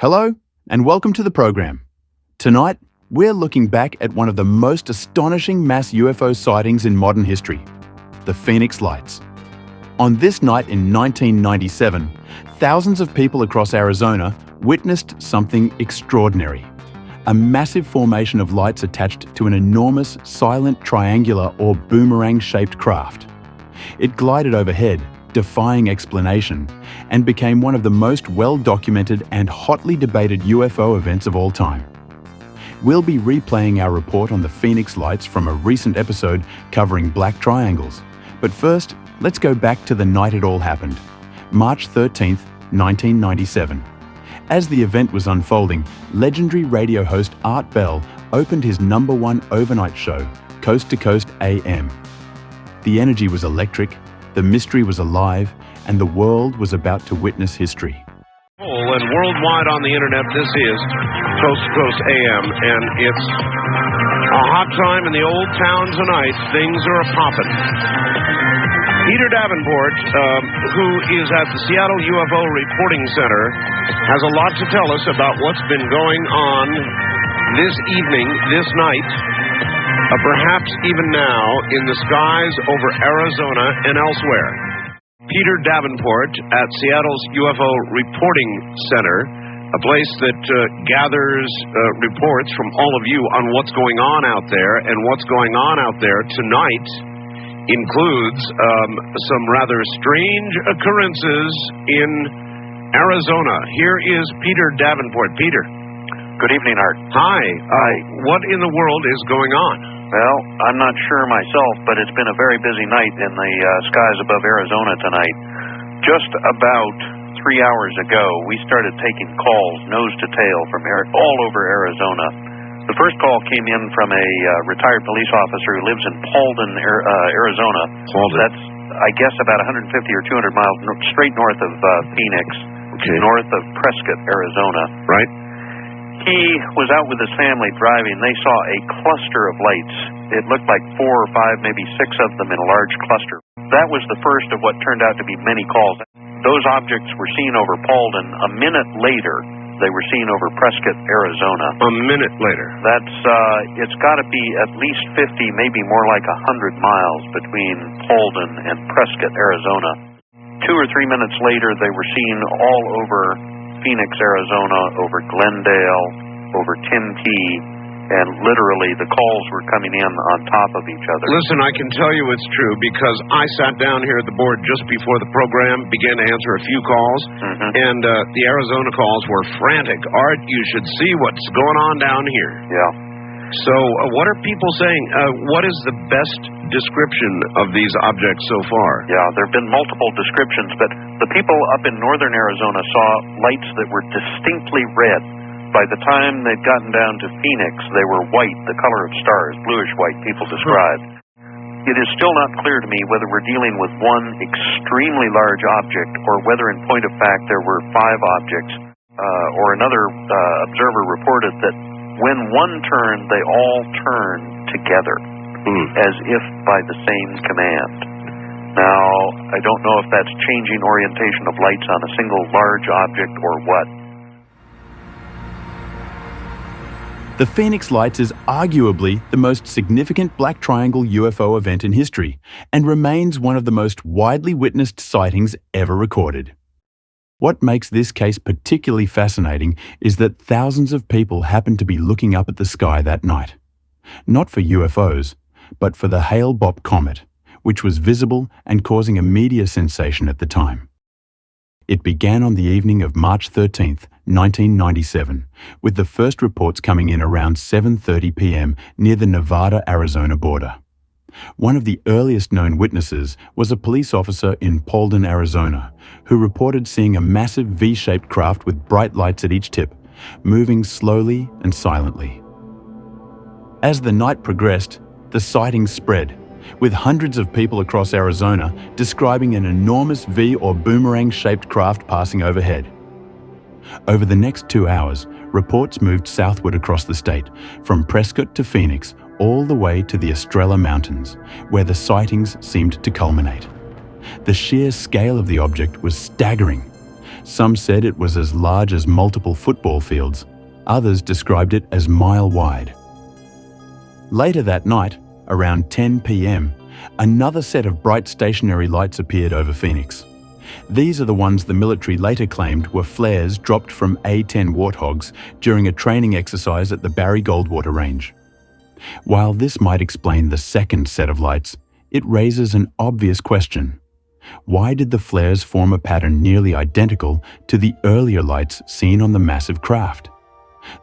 Hello, and welcome to the program. Tonight, we're looking back at one of the most astonishing mass UFO sightings in modern history, the Phoenix Lights. On this night in 1997, thousands of people across Arizona witnessed something extraordinary. A massive formation of lights attached to an enormous, silent, triangular or boomerang-shaped craft. It glided overhead, defying explanation, and became one of the most well-documented and hotly debated UFO events of all time. We'll be replaying our report on the Phoenix Lights from a recent episode covering black triangles. But first, let's go back to the night it all happened, March 13th, 1997. As the event was unfolding, legendary radio host Art Bell opened his #1 overnight show, Coast to Coast AM. The energy was electric, the mystery was alive, and the world was about to witness history. And worldwide on the internet, this is Coast to Coast AM, and it's a hot time in the old town tonight. Things are a-poppin'. Peter Davenport, who is at the Seattle UFO Reporting Center, has a lot to tell us about what's been going on this evening, this night, perhaps even now, in the skies over Arizona and elsewhere. Peter Davenport at Seattle's UFO Reporting Center, a place that gathers reports from all of you on what's going on out there, and what's going on out there tonight includes some rather strange occurrences in Arizona. Here is Peter Davenport. Peter. Good evening, Art. Hi. What in the world is going on? Well, I'm not sure myself, but it's been a very busy night in the skies above Arizona tonight. Just about 3 hours ago, we started taking calls nose to tail from all over Arizona. The first call came in from a retired police officer who lives in Paulden, Arizona. Paulden. That's, I guess, about 150 or 200 miles straight north of Phoenix, north of Prescott, Arizona. Right. He was out with his family driving. They saw a cluster of lights. It looked like 4 or 5, maybe 6 of them in a large cluster. That was the first of what turned out to be many calls. Those objects were seen over Paulden. A minute later, they were seen over Prescott, Arizona. A minute later. That's, it's got to be at least 50, maybe more like 100 miles between Paulden and Prescott, Arizona. 2 or 3 minutes later, they were seen all over Phoenix, Arizona, over Glendale, over Tempe, and literally the calls were coming in on top of each other. Listen, I can tell you it's true because I sat down here at the board just before the program, began to answer a few calls, and the Arizona calls were frantic. Art, you should see what's going on down here. Yeah. So what are people saying? What is the best description of these objects so far? Yeah, there have been multiple descriptions, but the people up in northern Arizona saw lights that were distinctly red. By the time they'd gotten down to Phoenix, they were white, the color of stars, bluish white, people described. It is still not clear to me whether we're dealing with one extremely large object or whether in point of fact there were 5 objects. Or another observer reported that when one turned, they all turned together, as if by the same command. Now, I don't know if that's changing orientation of lights on a single large object or what. The Phoenix Lights is arguably the most significant black triangle UFO event in history and remains one of the most widely witnessed sightings ever recorded. What makes this case particularly fascinating is that thousands of people happened to be looking up at the sky that night. Not for UFOs, but for the Hale-Bopp comet, which was visible and causing a media sensation at the time. It began on the evening of March 13th, 1997, with the first reports coming in around 7:30 p.m. near the Nevada-Arizona border. One of the earliest known witnesses was a police officer in Paulden, Arizona, who reported seeing a massive V-shaped craft with bright lights at each tip, moving slowly and silently. As the night progressed, the sightings spread, with hundreds of people across Arizona describing an enormous V or boomerang-shaped craft passing overhead. Over the next 2 hours, reports moved southward across the state, from Prescott to Phoenix, all the way to the Estrella Mountains, where the sightings seemed to culminate. The sheer scale of the object was staggering. Some said it was as large as multiple football fields. Others described it as mile-wide. Later that night, around 10 p.m., another set of bright stationary lights appeared over Phoenix. These are the ones the military later claimed were flares dropped from A-10 Warthogs during a training exercise at the Barry Goldwater Range. While this might explain the second set of lights, it raises an obvious question. Why did the flares form a pattern nearly identical to the earlier lights seen on the massive craft?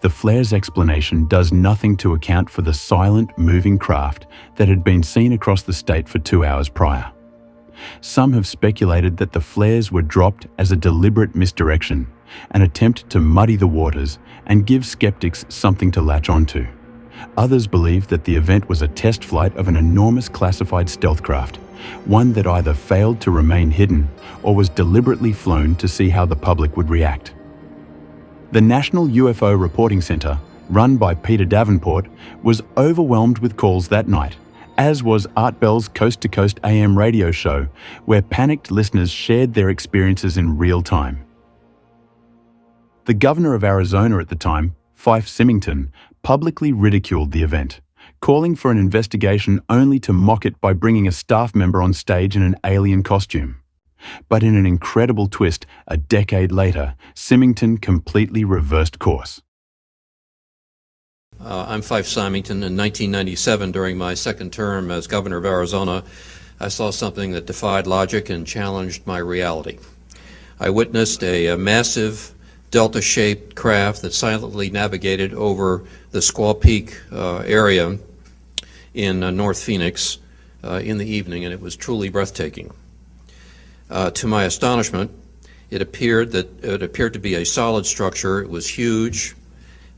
The flares' explanation does nothing to account for the silent, moving craft that had been seen across the state for 2 hours prior. Some have speculated that the flares were dropped as a deliberate misdirection, an attempt to muddy the waters and give skeptics something to latch onto. Others believe that the event was a test flight of an enormous classified stealth craft, one that either failed to remain hidden or was deliberately flown to see how the public would react. The National UFO Reporting Center, run by Peter Davenport, was overwhelmed with calls that night, as was Art Bell's Coast to Coast AM radio show, where panicked listeners shared their experiences in real time. The governor of Arizona at the time, Fife Symington, publicly ridiculed the event, calling for an investigation only to mock it by bringing a staff member on stage in an alien costume. But in an incredible twist, a decade later, Symington completely reversed course. I'm Fife Symington. In 1997, during my second term as governor of Arizona, I saw something that defied logic and challenged my reality. I witnessed a massive delta-shaped craft that silently navigated over the Squaw Peak area in North Phoenix in the evening, and it was truly breathtaking. To my astonishment, it appeared to be a solid structure. It was huge.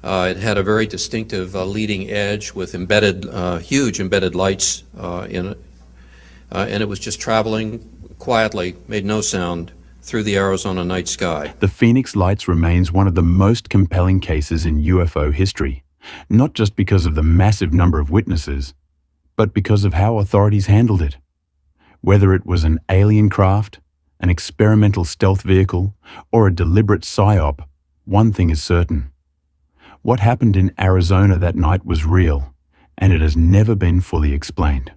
It had a very distinctive leading edge with huge embedded lights in it, and it was just traveling quietly, made no sound, through the Arizona night sky. The Phoenix Lights remains one of the most compelling cases in UFO history, not just because of the massive number of witnesses, but because of how authorities handled it. Whether it was an alien craft, an experimental stealth vehicle, or a deliberate psyop, one thing is certain. What happened in Arizona that night was real, and it has never been fully explained.